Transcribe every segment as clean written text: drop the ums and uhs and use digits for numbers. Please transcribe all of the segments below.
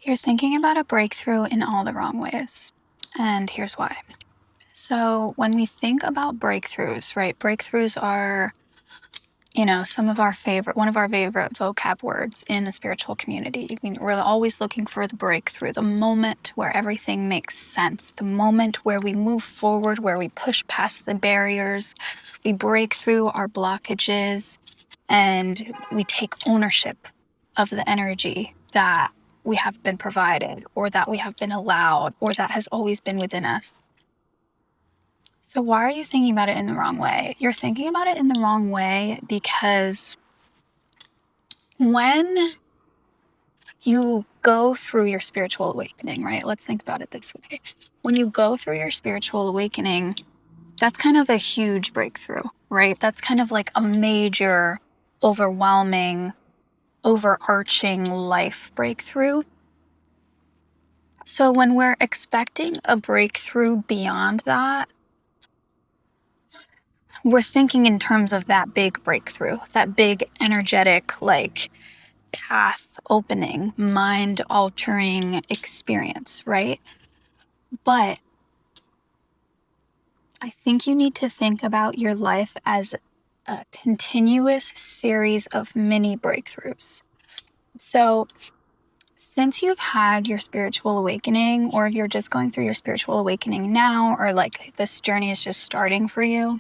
You're thinking about a breakthrough in all the wrong ways. And here's why. So, when we think about breakthroughs, right? Breakthroughs are, one of our favorite vocab words in the spiritual community. I mean, we're always looking for the breakthrough, the moment where everything makes sense, the moment where we move forward, where we push past the barriers, we break through our blockages, and we take ownership of the energy that we have been provided, or that we have been allowed, or that has always been within us. So, why are you thinking about it in the wrong way? You're thinking about it in the wrong way because when you go through your spiritual awakening, right? Let's think about it this way. When you go through your spiritual awakening, that's kind of a huge breakthrough, right? That's kind of like a major, overwhelming, overarching life breakthrough. So when we're expecting a breakthrough beyond that, we're thinking in terms of that big breakthrough, that big energetic, like path opening, mind altering experience, right? But I think you need to think about your life as a continuous series of mini breakthroughs. So since you've had your spiritual awakening, or if you're just going through your spiritual awakening now, or like this journey is just starting for you,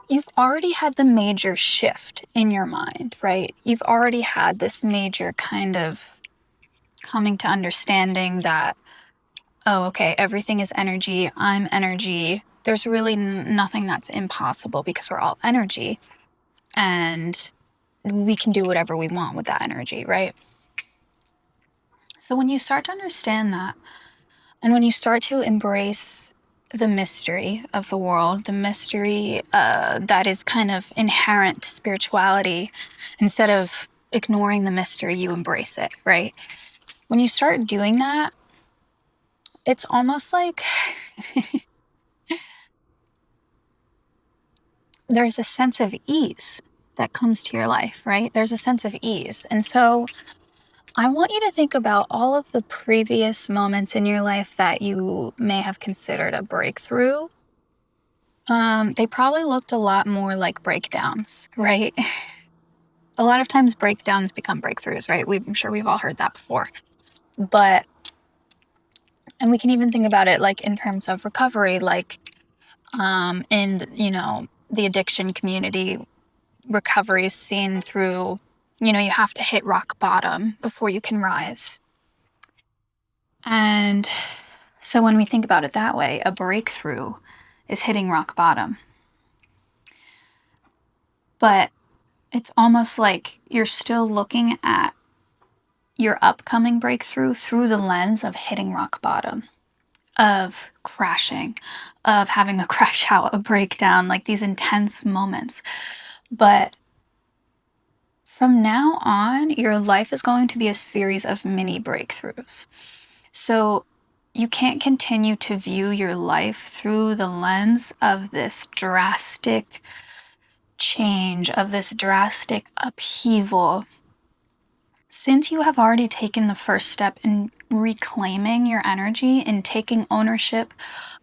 you've already had the major shift in your mind, right? You've already had this major kind of coming to understanding that, oh, okay, everything is energy, I'm energy. There's really nothing that's impossible because we're all energy, and we can do whatever we want with that energy, right? So when you start to understand that, and when you start to embrace the mystery of the world, the mystery that is kind of inherent to spirituality, instead of ignoring the mystery, you embrace it, right? When you start doing that, it's almost like there's a sense of ease that comes to your life, right? There's a sense of ease. And so I want you to think about all of the previous moments in your life that you may have considered a breakthrough. They probably looked a lot more like breakdowns, right? A lot of times breakdowns become breakthroughs, right? I'm sure we've all heard that before. And we can even think about it like in terms of recovery, like in, the addiction community, recovery is seen through, you have to hit rock bottom before you can rise. And so when we think about it that way, a breakthrough is hitting rock bottom. But it's almost like you're still looking at your upcoming breakthrough through the lens of hitting rock bottom, of crashing, of having a crash out, a breakdown, like these intense moments. But from now on, your life is going to be a series of mini breakthroughs. So you can't continue to view your life through the lens of this drastic change, of this drastic upheaval. Since you have already taken the first step in reclaiming your energy and taking ownership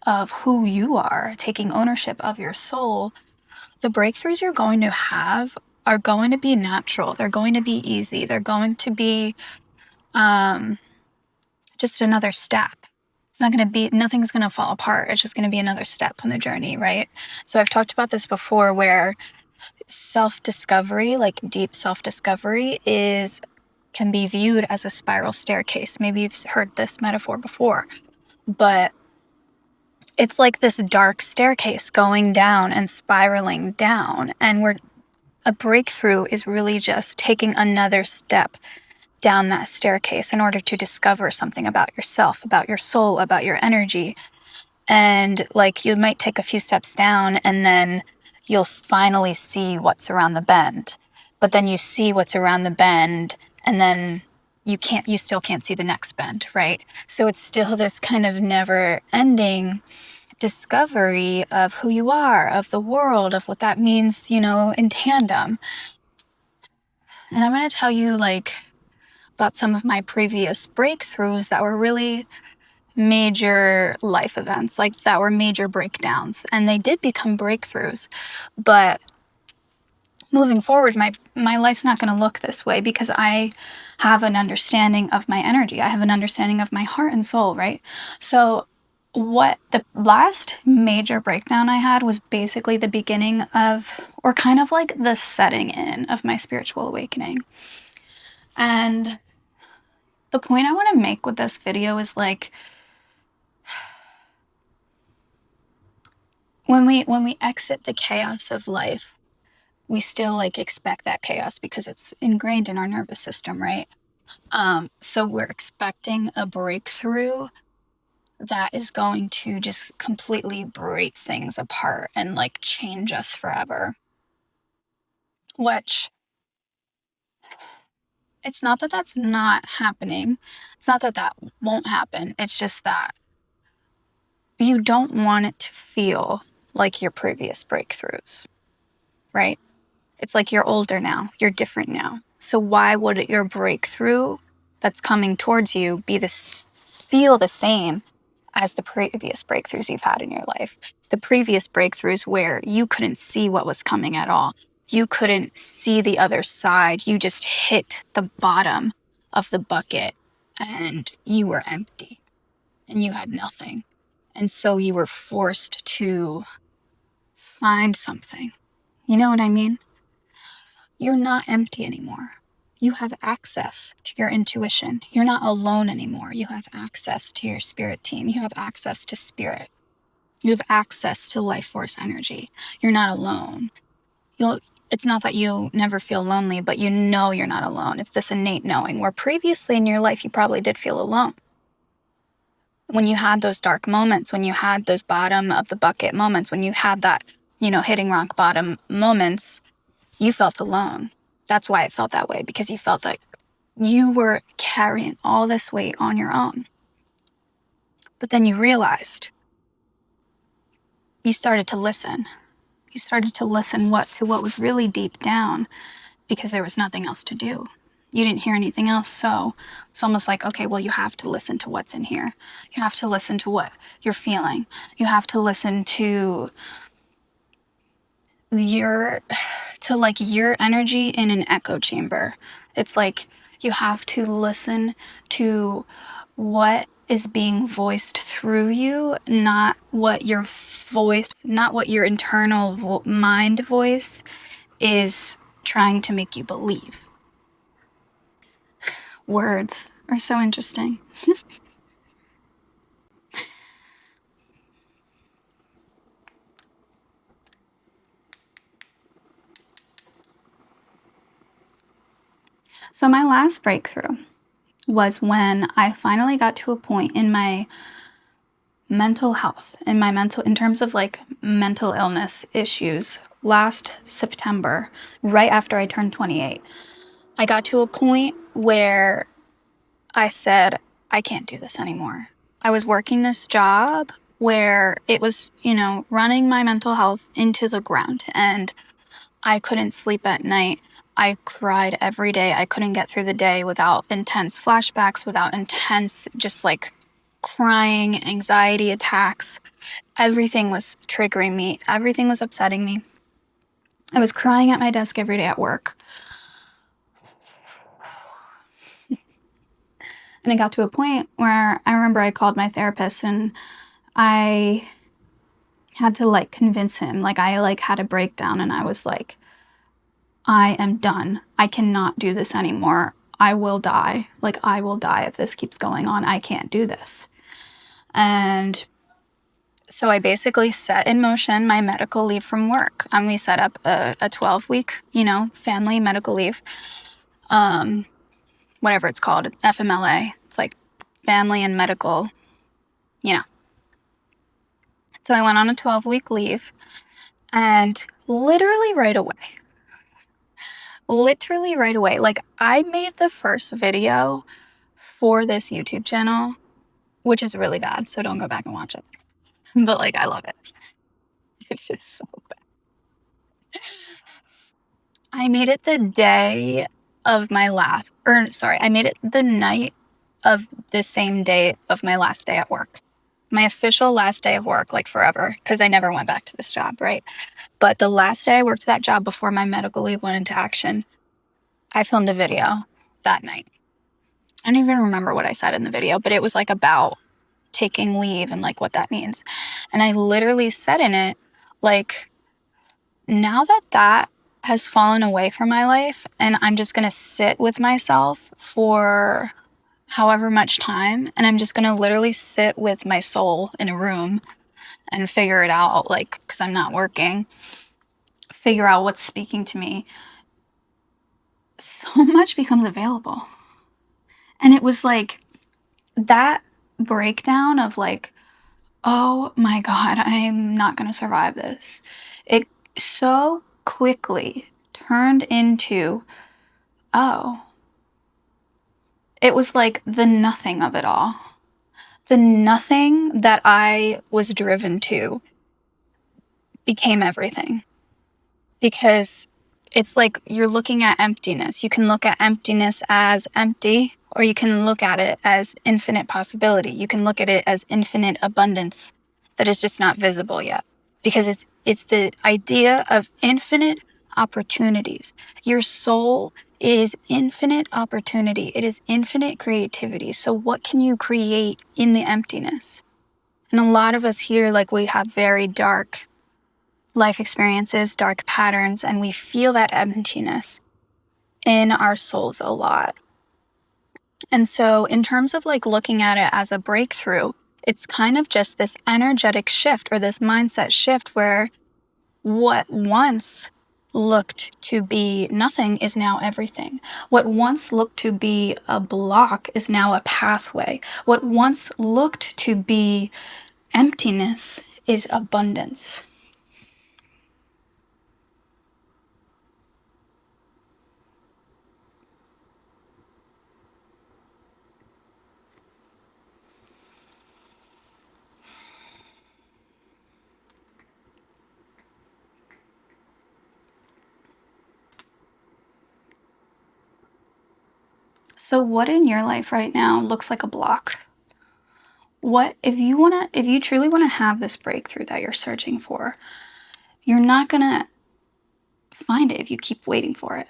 of who you are, taking ownership of your soul, the breakthroughs you're going to have are going to be natural. They're going to be easy. They're going to be just another step. It's not going to be, nothing's going to fall apart. It's just going to be another step on the journey, right? So I've talked about this before, where self-discovery, like deep self-discovery, can be viewed as a spiral staircase. Maybe you've heard this metaphor before, but it's like this dark staircase going down and spiraling down. And a breakthrough is really just taking another step down that staircase in order to discover something about yourself, about your soul, about your energy. And like, you might take a few steps down and then you'll finally see what's around the bend. But then you see what's around the bend, and then you still can't see the next bend, right? So it's still this kind of never ending discovery of who you are, of the world, of what that means, in tandem. And I'm going to tell you, like, about some of my previous breakthroughs that were really major life events, like that were major breakdowns, and they did become breakthroughs. But moving forward, my life's not going to look this way because I have an understanding of my energy. I have an understanding of my heart and soul, right? So what the last major breakdown I had was basically the beginning of, or kind of like the setting in of my spiritual awakening. And the point I want to make with this video is like, when we exit the chaos of life, we still like expect that chaos because it's ingrained in our nervous system, right? So we're expecting a breakthrough that is going to just completely break things apart and like change us forever. Which, it's not that that's not happening. It's not that that won't happen. It's just that you don't want it to feel like your previous breakthroughs, right? It's like you're older now, you're different now. So why would your breakthrough that's coming towards you feel the same as the previous breakthroughs you've had in your life? The previous breakthroughs where you couldn't see what was coming at all. You couldn't see the other side. You just hit the bottom of the bucket and you were empty and you had nothing. And so you were forced to find something. You know what I mean? You're not empty anymore. You have access to your intuition. You're not alone anymore. You have access to your spirit team. You have access to spirit. You have access to life force energy. You're not alone. It's not that you never feel lonely, but you know you're not alone. It's this innate knowing where previously in your life you probably did feel alone. When you had those dark moments, when you had those bottom of the bucket moments, when you had that, hitting rock bottom moments, you felt alone. That's why it felt that way, because you felt like you were carrying all this weight on your own. But then you realized, you started to listen. You started to listen to what was really deep down, because there was nothing else to do. You didn't hear anything else, so it's almost like, okay, well, you have to listen to what's in here. You have to listen to what you're feeling. You have to listen to your energy in an echo chamber. It's like you have to listen to what is being voiced through you, not what your internal mind voice is trying to make you believe. Words are so interesting. So my last breakthrough was when I finally got to a point in my mental health, in terms of like mental illness issues, last September, right after I turned 28. I got to a point where I said, I can't do this anymore. I was working this job where it was, running my mental health into the ground, and I couldn't sleep at night. I cried every day. I couldn't get through the day without intense flashbacks, without intense, just like crying, anxiety attacks. Everything was triggering me. Everything was upsetting me. I was crying at my desk every day at work. And it got to a point where I remember I called my therapist and I had to like convince him. Like I had a breakdown and I was like, I am done. I cannot do this anymore. I will die. Like I will die if this keeps going on. I can't do this. And so I basically set in motion my medical leave from work. And we set up a 12-week, family medical leave. Whatever it's called, FMLA. It's like family and medical, So I went on a 12-week leave, and literally right away, like I made the first video for this YouTube channel, which is really bad, so don't go back and watch it. But like, I love it. It's just so bad. I made it the day of my last, or sorry, I made it the night of the same day of my last day at work. My official last day of work, like forever, because I never went back to this job, right? But the last day I worked that job before my medical leave went into action, I filmed a video that night. I don't even remember what I said in the video, but it was like about taking leave and like what that means. And I literally said in it, like, now that that has fallen away from my life and I'm just going to sit with myself for however much time, and I'm just going to literally sit with my soul in a room and figure it out, like, because I'm not working, figure out what's speaking to me, so much becomes available. And it was like that breakdown of like, oh my God, I'm not going to survive this. It so quickly turned into, oh, it was like the nothing of it all. The nothing that I was driven to became everything. Because it's like you're looking at emptiness. You can look at emptiness as empty, or you can look at it as infinite possibility. You can look at it as infinite abundance that is just not visible yet. Because it's the idea of infinite opportunities. Your soul is infinite opportunity. It is infinite creativity. So what can you create in the emptiness? And a lot of us here, like, we have very dark life experiences, dark patterns, and we feel that emptiness in our souls a lot. And so in terms of like looking at it as a breakthrough, it's kind of just this energetic shift or this mindset shift where what once looked to be nothing is now everything. What once looked to be a block is now a pathway. What once looked to be emptiness is abundance. So what in your life right now looks like a block? What if you truly want to have this breakthrough that you're searching for, you're not going to find it if you keep waiting for it.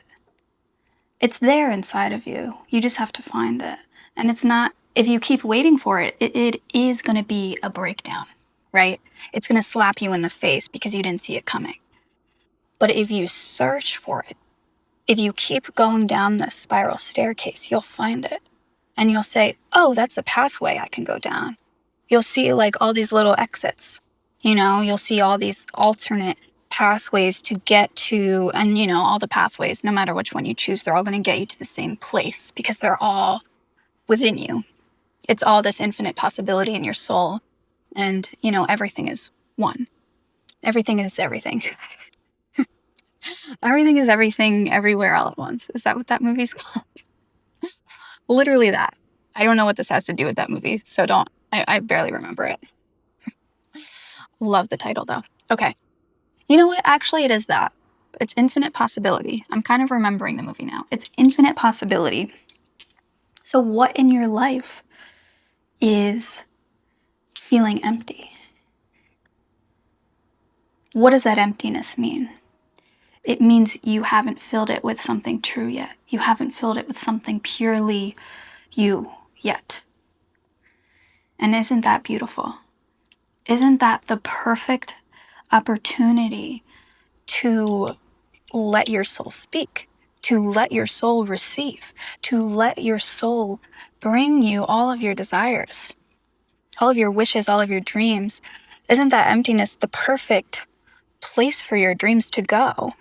It's there inside of you. You just have to find it. And it's not, if you keep waiting for it, it is going to be a breakdown, right? It's going to slap you in the face because you didn't see it coming. But if you search for it, if you keep going down this spiral staircase, you'll find it. And you'll say, oh, that's a pathway I can go down. You'll see like all these little exits, you'll see all these alternate pathways to get to, and all the pathways, no matter which one you choose, they're all going to get you to the same place because they're all within you. It's all this infinite possibility in your soul. And, everything is one. Everything is everything. Everything is everything everywhere all at once. Is that what that movie's called? Literally that. I don't know what this has to do with that movie, so I barely remember it. Love the title though. Okay. You know what? Actually, it is that. It's infinite possibility. I'm kind of remembering the movie now. It's infinite possibility. So what in your life is feeling empty? What does that emptiness mean? It means you haven't filled it with something true yet. You haven't filled it with something purely you yet. And isn't that beautiful? Isn't that the perfect opportunity to let your soul speak, to let your soul receive, to let your soul bring you all of your desires, all of your wishes, all of your dreams? Isn't that emptiness the perfect place for your dreams to go?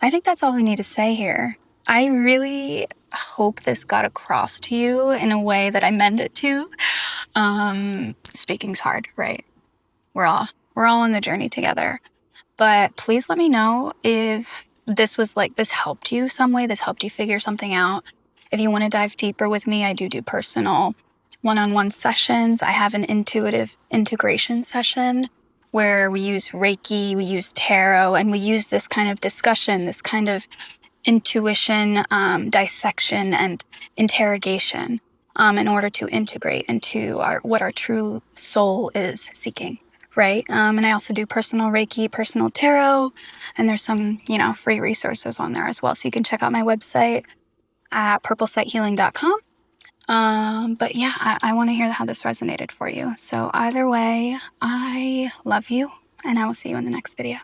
I think that's all we need to say here. I really hope this got across to you in a way that I meant it to. Speaking's hard, right? We're all on the journey together. But please let me know if this helped you some way, this helped you figure something out. If you want to dive deeper with me, I do personal one-on-one sessions. I have an intuitive integration session where we use Reiki, we use tarot, and we use this kind of discussion, this kind of intuition, dissection, and interrogation in order to integrate into what our true soul is seeking, right? And I also do personal Reiki, personal tarot, and there's some, free resources on there as well. So you can check out my website at purplesightshealing.com. But yeah, I want to hear how this resonated for you. So either way, I love you, and I will see you in the next video.